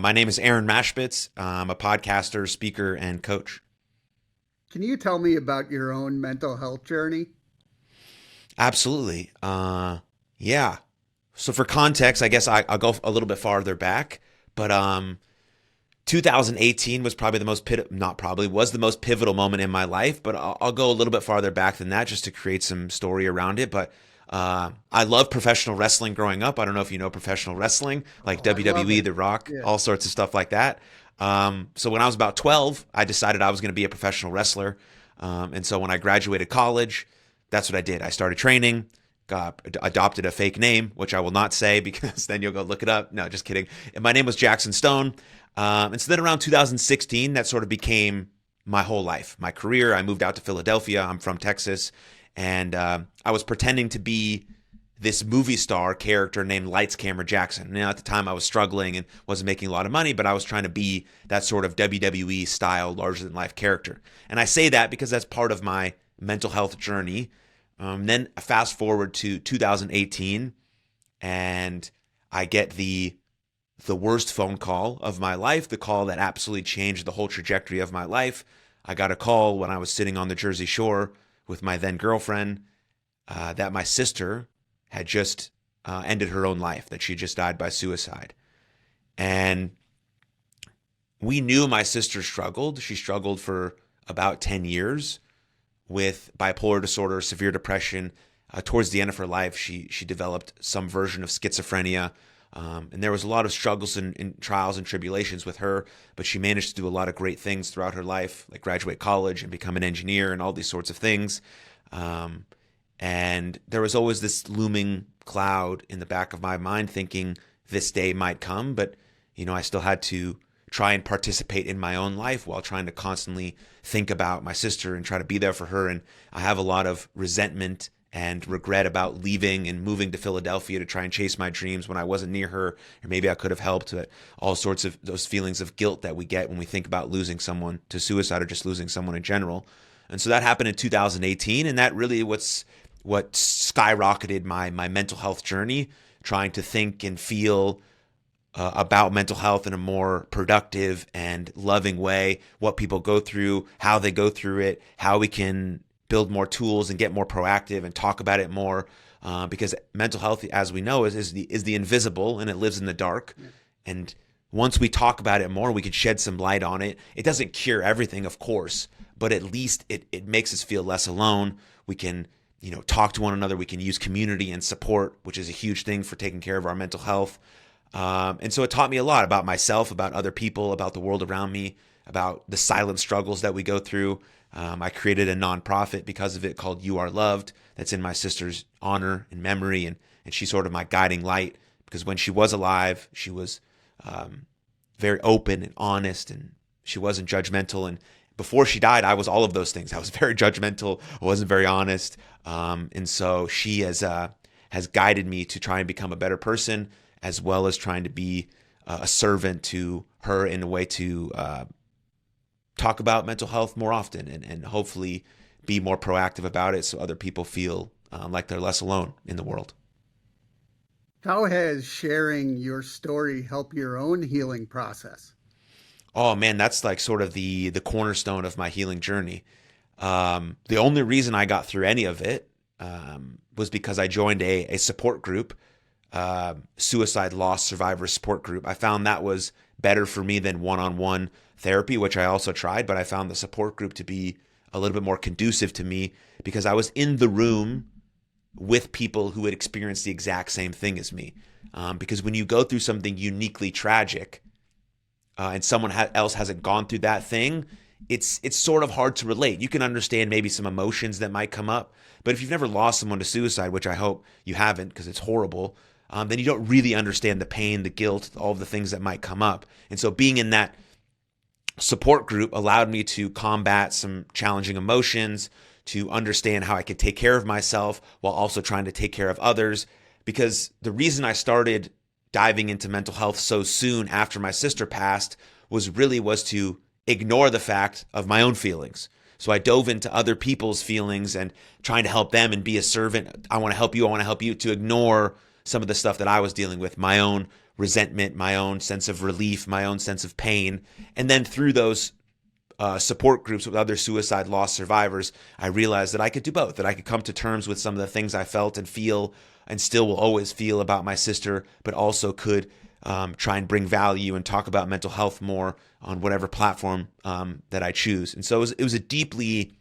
My name is Aaron Machbitz. I'm a podcaster, speaker, and coach. Can you tell me about your own mental health journey? Absolutely. Yeah. So for context, I guess I'll go a little bit farther back, but 2018 was probably the most not probably was the most pivotal moment in my life. But I'll go a little bit farther back than that just to create some story around it. But I loved professional wrestling growing up. I don't know if you know professional wrestling, like Oh, I love WWE, it. The Rock, Yeah. all sorts of stuff like that. So when I was about 12, I decided I was going to be a professional wrestler. And so when I graduated college, that's what I did. I started training, adopted a fake name, which I will not say because then you'll go look it up. No, just kidding. And my name was Jackson Stone. And so then around 2016, that sort of became my whole life, my career. I moved out to Philadelphia. I'm from Texas. And I was pretending to be this movie star character named Lights Camera Jackson. Now, at the time, I was struggling and wasn't making a lot of money, but I was trying to be that sort of WWE style, larger than life character. And I say that because that's part of my mental health journey. Then fast forward to 2018, and I get the worst phone call of my life, the call that absolutely changed the whole trajectory of my life. I got a call when I was sitting on the Jersey Shore with my then girlfriend that my sister had just ended her own life, that she just died by suicide. And we knew my sister struggled. She struggled for about 10 years with bipolar disorder, severe depression. Towards the end of her life, she developed some version of schizophrenia. And there was a lot of struggles and trials and tribulations with her, but she managed to do a lot of great things throughout her life, like graduate college and become an engineer and all these sorts of things. And there was always this looming cloud in the back of my mind thinking this day might come, but I still had to try and participate in my own life while trying to constantly think about my sister and try to be there for her. And I have a lot of resentment and regret about leaving and moving to Philadelphia to try and chase my dreams when I wasn't near her, or maybe I could have helped. But all sorts of those feelings of guilt that we get when we think about losing someone to suicide or just losing someone in general. And so that happened in 2018, and that really what skyrocketed my mental health journey, trying to think and feel about mental health in a more productive and loving way, what people go through, how they go through it, how we can build more tools and get more proactive and talk about it more. Because mental health, as we know, is the invisible and it lives in the dark. Yeah. And once we talk about it more, we can shed some light on it. It doesn't cure everything, of course, but at least it makes us feel less alone. We can talk to one another. We can use community and support, which is a huge thing for taking care of our mental health. And so it taught me a lot about myself, about other people, about the world around me, about the silent struggles that we go through. I created a nonprofit because of it called You Are Loved, that's in my sister's honor and memory. And she's sort of my guiding light because when she was alive, she was very open and honest, and she wasn't judgmental. And before she died, I was all of those things. I was very judgmental. I wasn't very honest. And so she has guided me to try and become a better person, as well as trying to be a servant to her in a way to talk about mental health more often and hopefully be more proactive about it so other people feel like they're less alone in the world. How has sharing your story helped your own healing process? Oh man, that's like sort of the cornerstone of my healing journey. The only reason I got through any of it was because I joined a support group, suicide loss survivor support group. I found that was better for me than one-on-one therapy, which I also tried, but I found the support group to be a little bit more conducive to me because I was in the room with people who had experienced the exact same thing as me. Because when you go through something uniquely tragic, and someone else hasn't gone through that thing, it's sort of hard to relate. You can understand maybe some emotions that might come up, but if you've never lost someone to suicide, which I hope you haven't because it's horrible, then you don't really understand the pain, the guilt, all of the things that might come up. And so being in that support group allowed me to combat some challenging emotions, to understand how I could take care of myself while also trying to take care of others. Because the reason I started diving into mental health so soon after my sister passed was to ignore the fact of my own feelings. So I dove into other people's feelings and trying to help them and be a servant. I want to help you to ignore some of the stuff that I was dealing with, my own resentment, my own sense of relief, my own sense of pain. And then through those support groups with other suicide loss survivors, I realized that I could do both, that I could come to terms with some of the things I felt and feel and still will always feel about my sister, but also could try and bring value and talk about mental health more on whatever platform that I choose. And so it was a deeply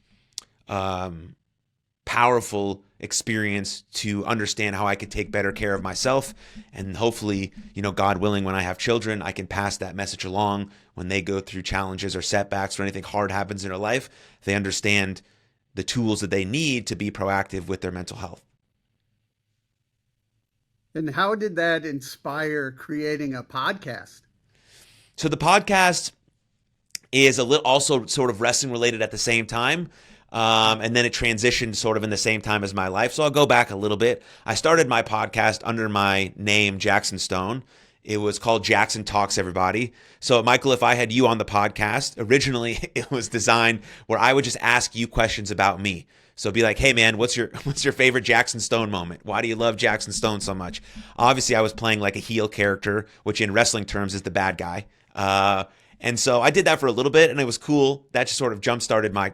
powerful experience to understand how I could take better care of myself. And hopefully, God willing, when I have children, I can pass that message along when they go through challenges or setbacks or anything hard happens in their life. They understand the tools that they need to be proactive with their mental health. And how did that inspire creating a podcast? So the podcast is also sort of wrestling related at the same time. And then it transitioned sort of in the same time as my life. So I'll go back a little bit. I started my podcast under my name, Jackson Stone. It was called Jackson Talks, everybody. So Michael, if I had you on the podcast, originally it was designed where I would just ask you questions about me. So be like, hey man, what's your favorite Jackson Stone moment? Why do you love Jackson Stone so much? Obviously I was playing like a heel character, which in wrestling terms is the bad guy. And so I did that for a little bit and it was cool. That just sort of jump-started my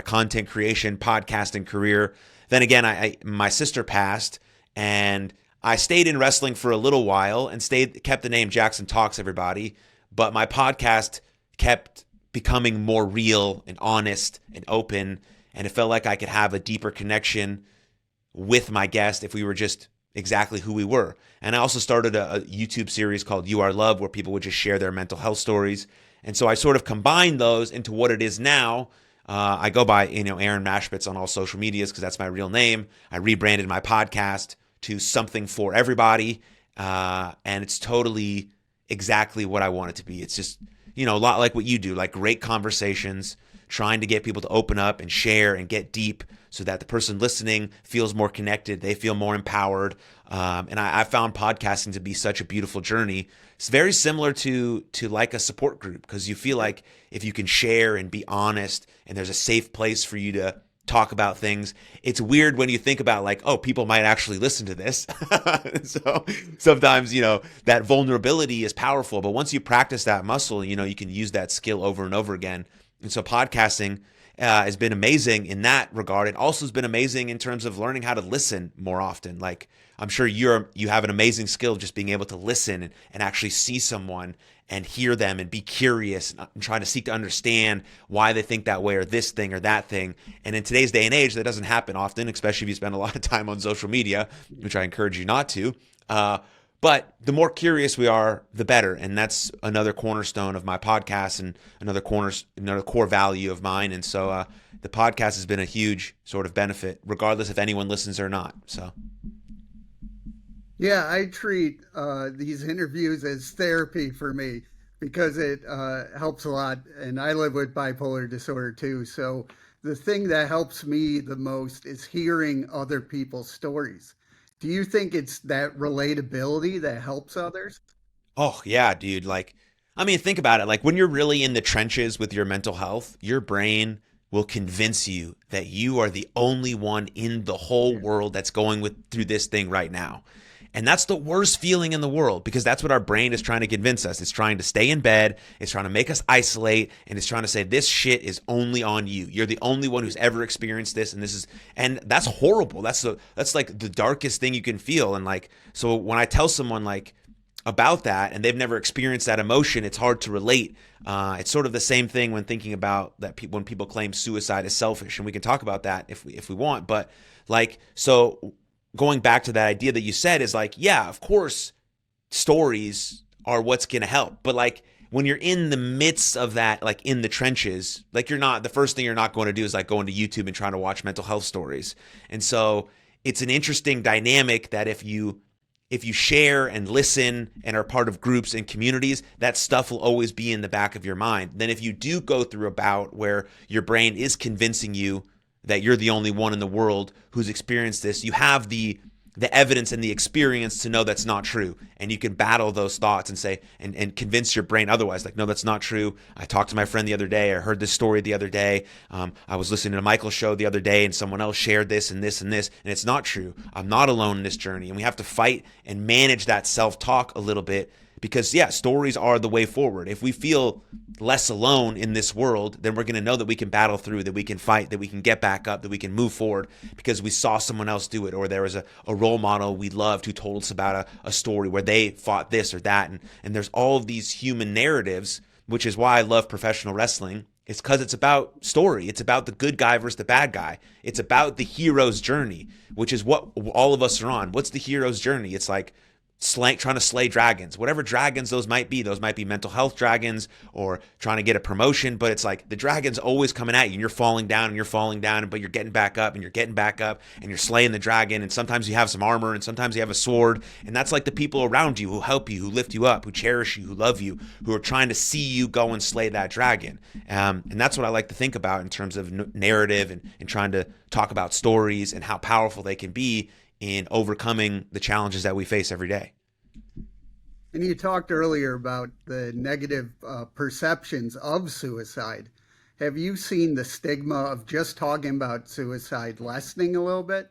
content creation, podcasting career. Then again, my sister passed and I stayed in wrestling for a little while and kept the name Jackson Talks, everybody. But my podcast kept becoming more real and honest and open. And it felt like I could have a deeper connection with my guest if we were just exactly who we were. And I also started a YouTube series called You Are Love, where people would just share their mental health stories. And so I sort of combined those into what it is now. I go by, Aaron Machbitz on all social medias because that's my real name. I rebranded my podcast to Something for Everybody. And it's totally exactly what I want it to be. It's just, a lot like what you do, like great conversations, trying to get people to open up and share and get deep so that the person listening feels more connected. They feel more empowered. And I found podcasting to be such a beautiful journey. It's very similar to like a support group because you feel like if you can share and be honest and there's a safe place for you to talk about things. It's weird when you think about like, oh, people might actually listen to this. So sometimes, that vulnerability is powerful. But once you practice that muscle, you can use that skill over and over again. And so podcasting has been amazing in that regard. It also has been amazing in terms of learning how to listen more often. Like I'm sure you have an amazing skill of just being able to listen and actually see someone and hear them and be curious and try to seek to understand why they think that way or this thing or that thing. And in today's day and age, that doesn't happen often, especially if you spend a lot of time on social media, which I encourage you not to. But the more curious we are, the better. And that's another cornerstone of my podcast and another core value of mine. And so the podcast has been a huge sort of benefit, regardless if anyone listens or not. So. Yeah, I treat these interviews as therapy for me because it helps a lot. And I live with bipolar disorder too. So the thing that helps me the most is hearing other people's stories. Do you think it's that relatability that helps others? Oh, yeah, dude. Think about it. Like when you're really in the trenches with your mental health, your brain will convince you that you are the only one in the whole world that's going through this thing right now. And that's the worst feeling in the world because that's what our brain is trying to convince us. It's trying to stay in bed. It's trying to make us isolate. And it's trying to say this shit is only on you. You're the only one who's ever experienced this. And that's horrible. That's like the darkest thing you can feel. And so when I tell someone about that and they've never experienced that emotion, it's hard to relate. It's sort of the same thing when thinking about that when people claim suicide is selfish. And we can talk about that if we want. But so going back to that idea that you said is yeah, of course, stories are what's going to help. But when you're in the midst of that, in the trenches, the first thing you're not going to do is go into YouTube and trying to watch mental health stories. And so it's an interesting dynamic that if you share and listen and are part of groups and communities, that stuff will always be in the back of your mind. Then if you do go through a bout where your brain is convincing you that you're the only one in the world who's experienced this, you have the evidence and the experience to know that's not true. And you can battle those thoughts and say, and convince your brain otherwise. No, that's not true. I talked to my friend the other day. I heard this story the other day. I was listening to Michael's show the other day and someone else shared this and this and this, and it's not true. I'm not alone in this journey. And we have to fight and manage that self-talk a little bit because yeah, stories are the way forward. If we feel less alone in this world, then we're going to know that we can battle through, that we can fight, that we can get back up, that we can move forward because we saw someone else do it, or there was a role model we loved who told us about a story where they fought this or that. And there's all of these human narratives, which is why I love professional wrestling. It's because it's about story. It's about the good guy versus the bad guy. It's about the hero's journey, which is what all of us are on. What's the hero's journey? It's like trying to slay dragons, whatever dragons those might be. Those might be mental health dragons or trying to get a promotion, but it's like the dragon's always coming at you and you're falling down and you're falling down, but you're getting back up and you're getting back up and you're slaying the dragon. And sometimes you have some armor and sometimes you have a sword. And that's like the people around you who help you, who lift you up, who cherish you, who love you, who are trying to see you go and slay that dragon. And that's what I like to think about in terms of narrative and trying to talk about stories and how powerful they can be in overcoming the challenges that we face every day. And you talked earlier about the negative perceptions of suicide. Have you seen the stigma of just talking about suicide lessening a little bit?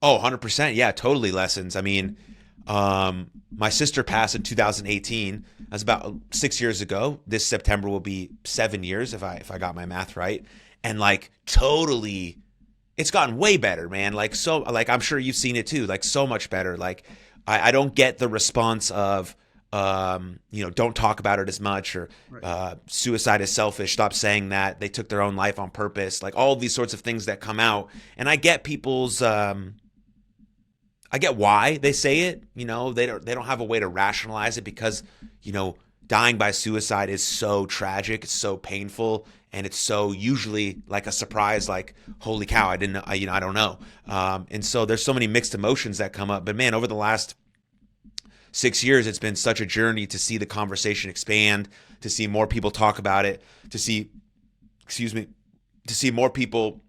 Oh, 100%. Yeah, totally lessens. I mean, my sister passed in 2018. That's about 6 years ago. This September will be 7 years if I got my math right. And like totally, it's gotten way better, man. Like I'm sure you've seen it too. Like so much better. Like I don't get the response of don't talk about it as much, or suicide is selfish. Stop saying that. They took their own life on purpose. Like all of these sorts of things that come out, and I get people's. I get why they say it. They don't have a way to rationalize it because dying by suicide is so tragic. It's so painful. And it's so usually like a surprise, like, holy cow, I don't know. And so there's so many mixed emotions that come up. But man, over the last 6 years, it's been such a journey to see the conversation expand, to see more people talk about it, to see more people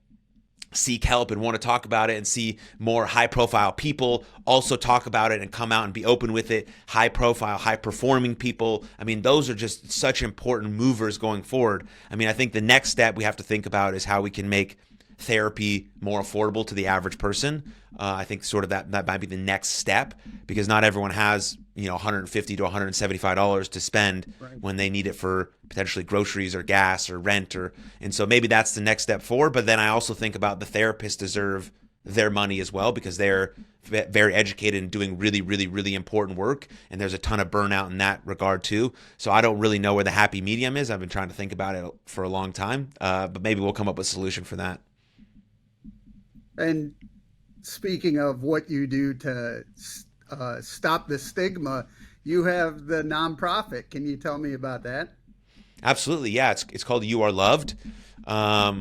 seek help and want to talk about it, and see more high profile people also talk about it and come out and be open with it. High profile, high performing people. I mean, those are just such important movers going forward. I mean, I think the next step we have to think about is how we can make therapy more affordable to the average person. I think sort of that might be the next step, because not everyone has $150 to $175 to spend when they need it for potentially groceries or gas or rent, and so maybe that's the next step forward. But then I also think about the therapists deserve their money as well, because they're very educated and doing really, really, really important work, and there's a ton of burnout in that regard too. So I don't really know where the happy medium is. I've been trying to think about it for a long time, but maybe we'll come up with a solution for that. And speaking of what you do to stop the stigma, you have the nonprofit. Can you tell me about that? Absolutely. Yeah. It's called You Are Loved. I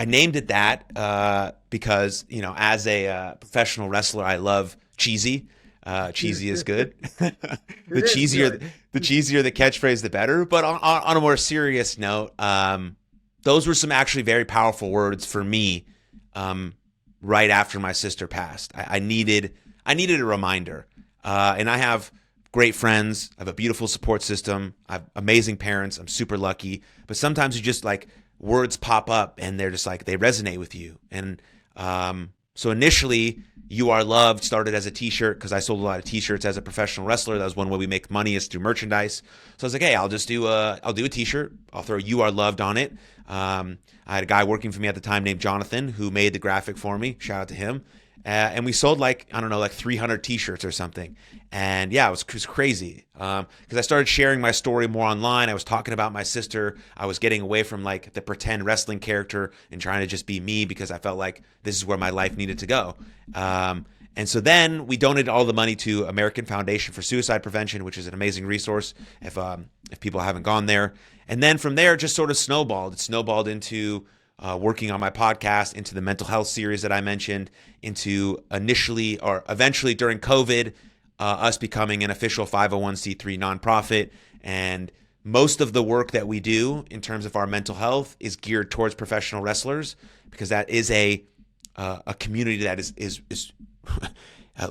named it that because, as a professional wrestler, I love cheesy. Cheesy is good. The cheesier the catchphrase, the better. But on a more serious note, those were some actually very powerful words for me right after my sister passed. I needed a reminder. And I have great friends. I have a beautiful support system. I have amazing parents. I'm super lucky. But sometimes you just like words pop up and they're just like, they resonate with you. And so initially, You Are Loved started as a t-shirt because I sold a lot of t-shirts as a professional wrestler. That was one way we make money, is through merchandise. So I was like, hey, I'll do a t-shirt. I'll throw You Are Loved on it. I had a guy working for me at the time named Jonathan who made the graphic for me. Shout out to him. And we sold like 300 t-shirts or something. And yeah, it was crazy. Because I started sharing my story more online. I was talking about my sister. I was getting away from like the pretend wrestling character and trying to just be me, because I felt like this is where my life needed to go. And so then we donated all the money to American Foundation for Suicide Prevention, which is an amazing resource if people haven't gone there. And then from there, it just sort of snowballed. It snowballed into working on my podcast, into the mental health series that I mentioned, into eventually during COVID, us becoming an official 501c3 nonprofit. And most of the work that we do in terms of our mental health is geared towards professional wrestlers, because that is a community that is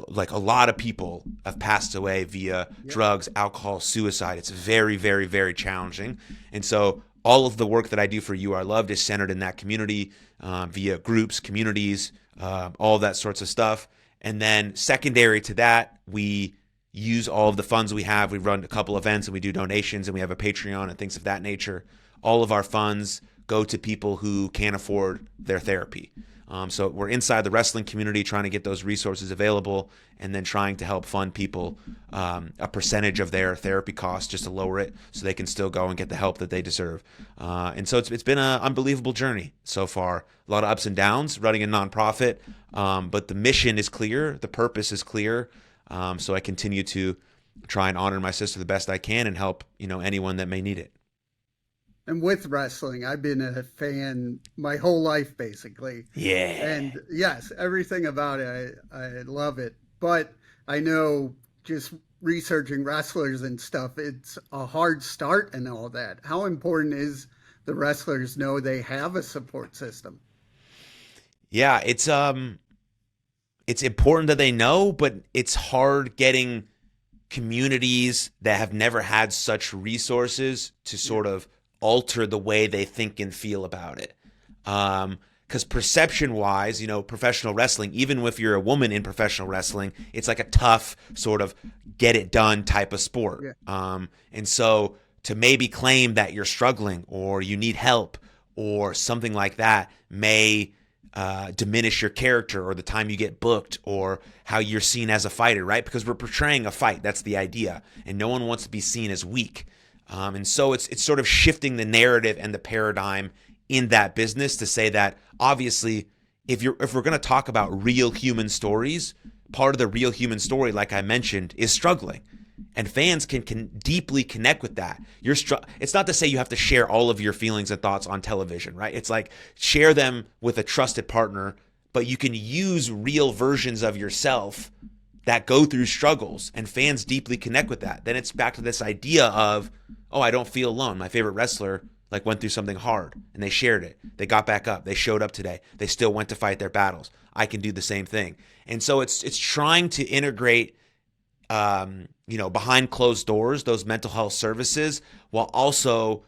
like a lot of people have passed away via drugs, alcohol, suicide. It's very, very, very challenging. And so all of the work that I do for You Are Loved is centered in that community via groups, communities, all of that sorts of stuff. And then secondary to that, we use all of the funds we have. We run a couple events and we do donations and we have a Patreon and things of that nature. All of our funds go to people who can't afford their therapy. So we're inside the wrestling community trying to get those resources available and then trying to help fund people a percentage of their therapy costs just to lower it so they can still go and get the help that they deserve. And so it's been an unbelievable journey so far. A lot of ups and downs running a nonprofit, but the mission is clear. The purpose is clear. So I continue to try and honor my sister the best I can and help, anyone that may need it. And with wrestling, I've been a fan my whole life, basically. Yeah. And yes, everything about it, I love it. But I know just researching wrestlers and stuff, it's a hard start and all that. How important is the wrestlers know they have a support system? Yeah, it's important that they know, but it's hard getting communities that have never had such resources to sort of alter the way they think and feel about it. Because perception-wise, professional wrestling, even if you're a woman in professional wrestling, it's like a tough sort of get-it-done type of sport. Yeah. And so to maybe claim that you're struggling or you need help or something like that may diminish your character or the time you get booked or how you're seen as a fighter, right? Because we're portraying a fight. That's the idea. And no one wants to be seen as weak. And so it's sort of shifting the narrative and the paradigm in that business to say that obviously if we're going to talk about real human stories, part of the real human story, like I mentioned, is struggling. And fans can deeply connect with that. It's not to say you have to share all of your feelings and thoughts on television, right? It's like share them with a trusted partner, but you can use real versions of yourself that go through struggles, and fans deeply connect with that. Then it's back to this idea of, oh, I don't feel alone. My favorite wrestler went through something hard and they shared it. They got back up. They showed up today. They still went to fight their battles. I can do the same thing. And so it's trying to integrate behind closed doors, those mental health services, while also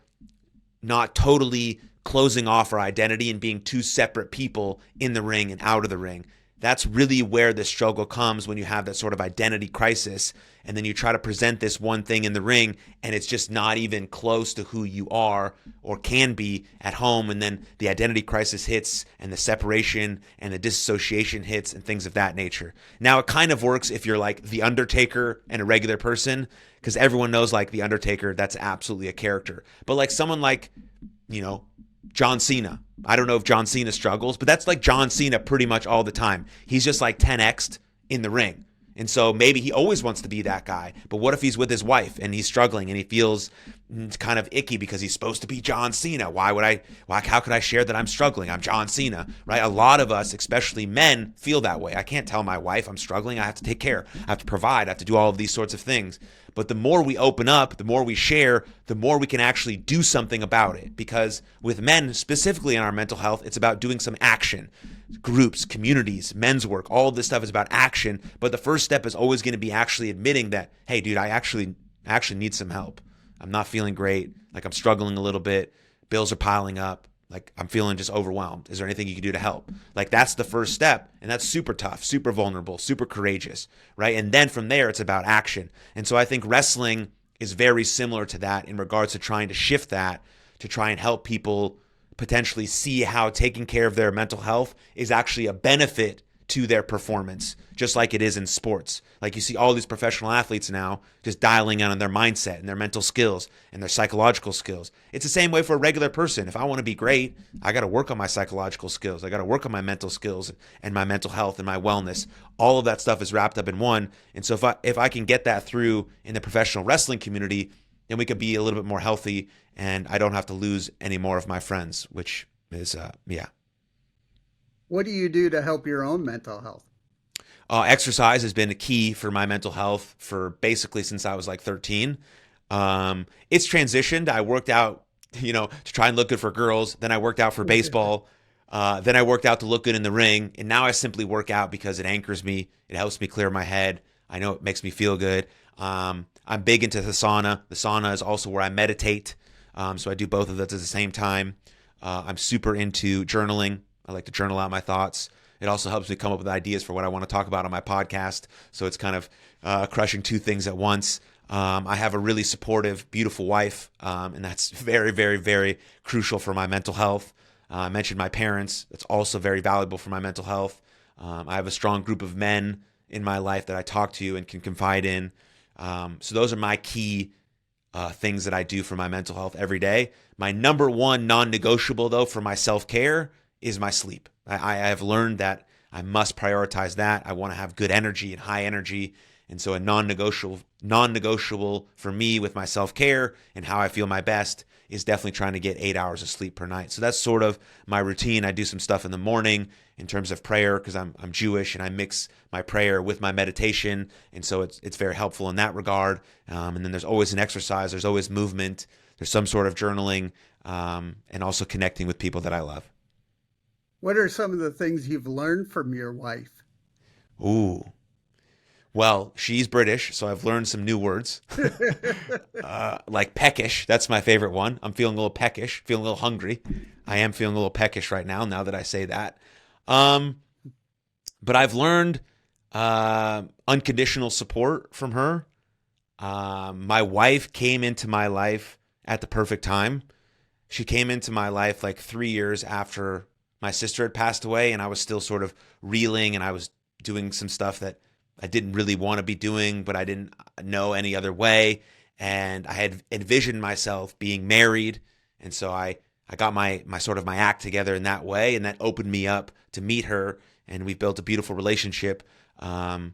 not totally closing off our identity and being two separate people in the ring and out of the ring. That's really where the struggle comes when you have that sort of identity crisis and then you try to present this one thing in the ring and it's just not even close to who you are or can be at home, and then the identity crisis hits and the separation and the disassociation hits and things of that nature. Now it kind of works if you're like The Undertaker and a regular person, because everyone knows The Undertaker, that's absolutely a character. But like someone like, John Cena. I don't know if John Cena struggles, but that's like John Cena pretty much all the time. He's just 10x'd in the ring. And so maybe he always wants to be that guy. But what if he's with his wife and he's struggling and he feels kind of icky because he's supposed to be John Cena? How could I share that I'm struggling? I'm John Cena, right? A lot of us, especially men, feel that way. I can't tell my wife I'm struggling. I have to take care. I have to provide. I have to do all of these sorts of things. But the more we open up, the more we share, the more we can actually do something about it. Because with men, specifically in our mental health, it's about doing some action. Groups, communities, men's work, all of this stuff is about action. But the first step is always going to be actually admitting that, hey, dude, I actually need some help. I'm not feeling great. I'm struggling a little bit. Bills are piling up. I'm feeling just overwhelmed. Is there anything you can do to help? That's the first step. And that's super tough, super vulnerable, super courageous, right? And then from there, it's about action. And so I think wrestling is very similar to that in regards to trying to shift that to try and help people potentially see how taking care of their mental health is actually a benefit to their performance, just like it is in sports. You see all these professional athletes now just dialing in on their mindset and their mental skills and their psychological skills. It's the same way for a regular person. If I want to be great, I got to work on my psychological skills. I got to work on my mental skills and my mental health and my wellness. All of that stuff is wrapped up in one. And so if I can get that through in the professional wrestling community, then we could be a little bit more healthy and I don't have to lose any more of my friends, which is, yeah. What do you do to help your own mental health? Exercise has been a key for my mental health for basically since I was 13. It's transitioned. I worked out, to try and look good for girls. Then I worked out for baseball. Then I worked out to look good in the ring. And now I simply work out because it anchors me. It helps me clear my head. I know it makes me feel good. I'm big into the sauna. The sauna is also where I meditate. So I do both of those at the same time. I'm super into journaling. I like to journal out my thoughts. It also helps me come up with ideas for what I want to talk about on my podcast. So it's kind of crushing two things at once. I have a really supportive, beautiful wife, and that's very, very, very crucial for my mental health. I mentioned my parents. That's also very valuable for my mental health. I have a strong group of men in my life that I talk to and can confide in. So those are my key things that I do for my mental health every day. My number one non-negotiable, though, for my self-care is my sleep. I have learned that I must prioritize that. I want to have good energy and high energy. And so a non-negotiable for me with my self-care and how I feel my best is definitely trying to get 8 hours of sleep per night. So that's sort of my routine. I do some stuff in the morning in terms of prayer because I'm Jewish, and I mix my prayer with my meditation. And so it's very helpful in that regard. And then there's always an exercise. There's always movement. There's some sort of journaling, and also connecting with people that I love. What are some of the things you've learned from your wife? Ooh. Well, she's British, so I've learned some new words. Like peckish. That's my favorite one. I'm feeling a little peckish, feeling a little hungry. I am feeling a little peckish right now that I say that. But I've learned unconditional support from her. My wife came into my life at the perfect time. She came into my life like 3 years after my sister had passed away, and I was still sort of reeling, and I was doing some stuff that I didn't really want to be doing, but I didn't know any other way. And I had envisioned myself being married. And so I got my sort of my act together in that way. And that opened me up to meet her. And we've built a beautiful relationship. I've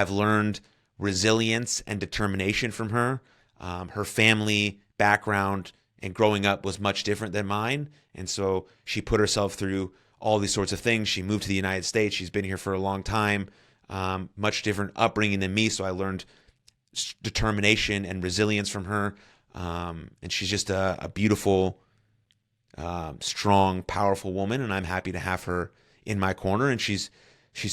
learned resilience and determination from her. Her family background and growing up was much different than mine. And so she put herself through all these sorts of things. She moved to the United States. She's been here for a long time. Much different upbringing than me, so I learned determination and resilience from her. And she's just a beautiful, strong, powerful woman, and I'm happy to have her in my corner. And she's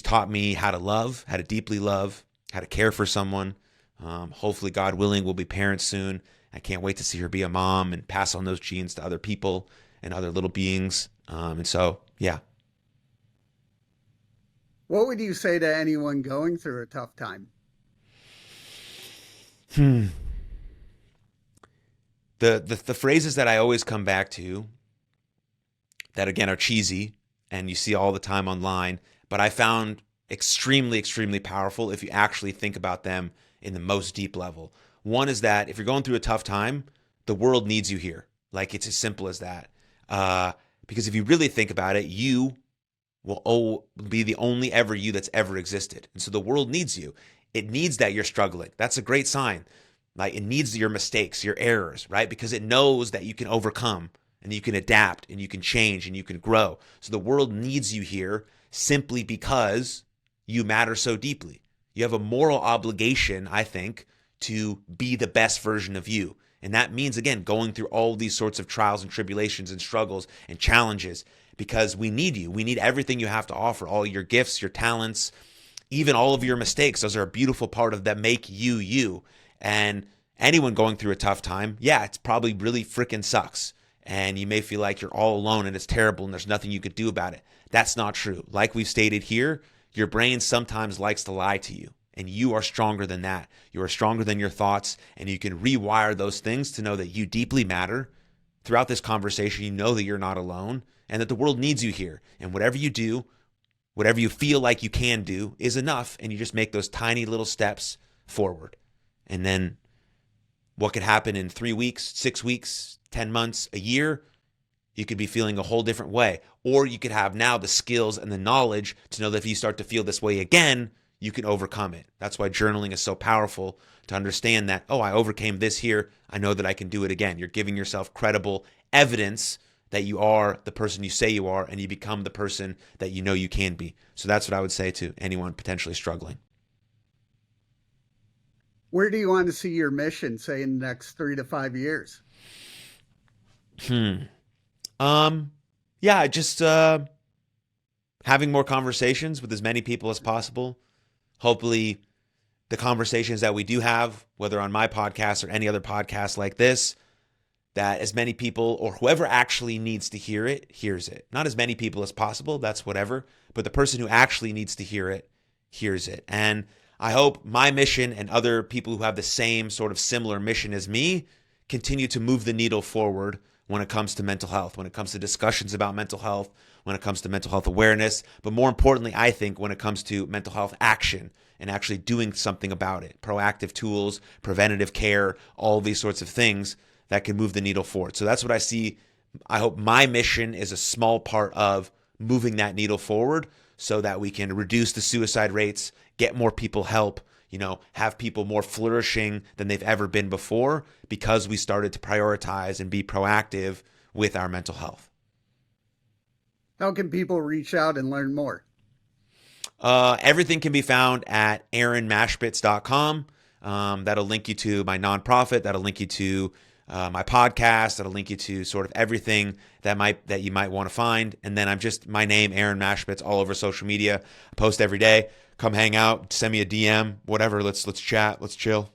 taught me how to love, how to deeply love, how to care for someone. Hopefully, God willing, we'll be parents soon. I can't wait to see her be a mom and pass on those genes to other people and other little beings. And so, yeah. What would you say to anyone going through a tough time? The phrases that I always come back to that, again, are cheesy and you see all the time online, but I found extremely, extremely powerful if you actually think about them in the most deep level. One is that if you're going through a tough time, the world needs you here. Like, it's as simple as that. Because if you really think about it, you will be the only ever you that's ever existed. And so the world needs you. It needs that you're struggling. That's a great sign. Like, it needs your mistakes, your errors, right? Because it knows that you can overcome and you can adapt and you can change and you can grow. So the world needs you here simply because you matter so deeply. You have a moral obligation, I think, to be the best version of you. And that means, again, going through all these sorts of trials and tribulations and struggles and challenges, because we need you. We need everything you have to offer, all your gifts, your talents, even all of your mistakes. Those are a beautiful part of that make you, you. And anyone going through a tough time, yeah, it's probably really freaking sucks. And you may feel like you're all alone and it's terrible and there's nothing you could do about it. That's not true. Like we've stated here, your brain sometimes likes to lie to you. And you are stronger than that. You are stronger than your thoughts, and you can rewire those things to know that you deeply matter. Throughout this conversation, you know that you're not alone and that the world needs you here. And whatever you do, whatever you feel like you can do is enough, and you just make those tiny little steps forward. And then what could happen in 3 weeks, 6 weeks, 10 months, a year, you could be feeling a whole different way. Or you could have now the skills and the knowledge to know that if you start to feel this way again, you can overcome it. That's why journaling is so powerful, to understand that, oh, I overcame this here. I know that I can do it again. You're giving yourself credible evidence that you are the person you say you are, and you become the person that you know you can be. So that's what I would say to anyone potentially struggling. Where do you want to see your mission, say, in the next 3 to 5 years? Just having more conversations with as many people as possible. Hopefully the conversations that we do have, whether on my podcast or any other podcast like this, that as many people or whoever actually needs to hear it, hears it. Not as many people as possible, that's whatever, but the person who actually needs to hear it, hears it. And I hope my mission and other people who have the same sort of similar mission as me continue to move the needle forward when it comes to mental health, when it comes to discussions about mental health, when it comes to mental health awareness, but more importantly, I think when it comes to mental health action and actually doing something about it, proactive tools, preventative care, all these sorts of things that can move the needle forward. So that's what I see. I hope my mission is a small part of moving that needle forward so that we can reduce the suicide rates, get more people help, have people more flourishing than they've ever been before because we started to prioritize and be proactive with our mental health. How can people reach out and learn more? Everything can be found at aaronmachbitz.com. That'll link you to my nonprofit. That'll link you to my podcast. That'll link you to sort of everything that you might want to find. And then I'm just my name, Aaron Machbitz, all over social media. I post every day. Come hang out, send me a DM, whatever. Let's chat, let's chill.